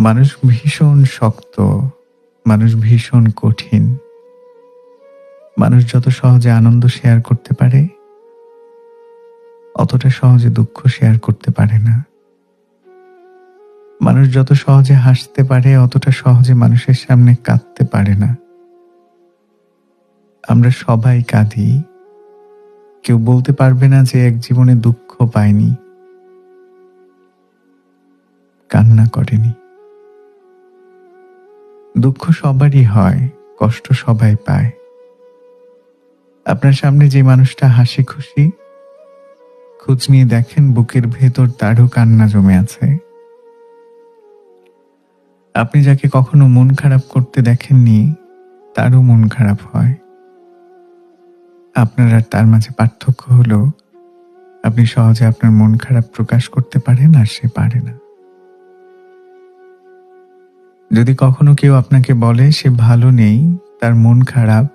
মানুষ ভীষণ শক্ত, মানুষ ভীষণ কঠিন। মানুষ যত সহজে আনন্দ শেয়ার করতে পারে, অতটা সহজে দুঃখ শেয়ার করতে পারে না। মানুষ যত সহজে হাসতে পারে, অতটা সহজে মানুষের সামনে কাঁদতে পারে না। আমরা সবাই কাঁদি, কেউ বলতে পারবে না যে এক জীবনে দুঃখ পায়নি, কান্না করেনি। দুঃখ সবারই হয়, কষ্ট সবাই পায়। আপনার সামনে যে মানুষটা হাসি খুশি, খোঁজ নিয়ে দেখেন বুকের ভেতর তারও কান্না জমে আছে। আপনি যাকে কখনো মন খারাপ করতে দেখেননি, তারও মন খারাপ হয়। আপনার আর তার মাঝে পার্থক্য হলো, আপনি সহজে আপনার মন খারাপ প্রকাশ করতে পারেন আর সে পারে না। যদি কখনো কেউ আপনাকে বলে সে ভালো নেই, তার মন খারাপ,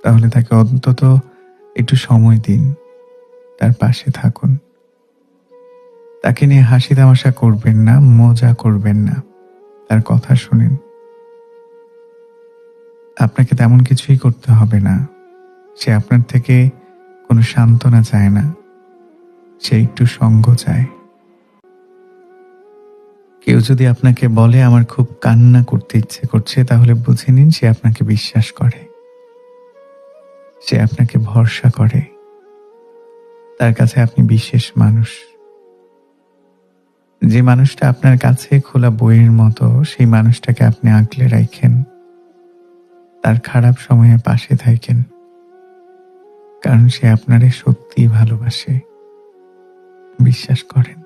তাহলে তাকে অন্তত একটু সময় দিন, তার পাশে থাকুন। তাকে নিয়ে হাসি তামাশা করবেন না, মজা করবেন না, তার কথা শুনেন। আপনাকে তেমন কিছুই করতে হবে না। সে আপনার থেকে কোনো সান্ত্বনা চায় না, সে একটু সঙ্গ চায়। কেউ যদি আপনাকে বলে আমার খুব কান্না করতে ইচ্ছে করছে, তাহলে বুঝে নিন সে আপনাকে বিশ্বাস করে, সে আপনাকে ভরসা করে। তার কাছে আপনি বিশেষ মানুষ। যে মানুষটা আপনার কাছে খোলা বইয়ের মতো, সেই মানুষটাকে আপনি আগলে রাখেন, তার খারাপ সময়ে পাশে থাকেন, কারণ সে আপনারে সত্যিই ভালোবাসে, বিশ্বাস করেন।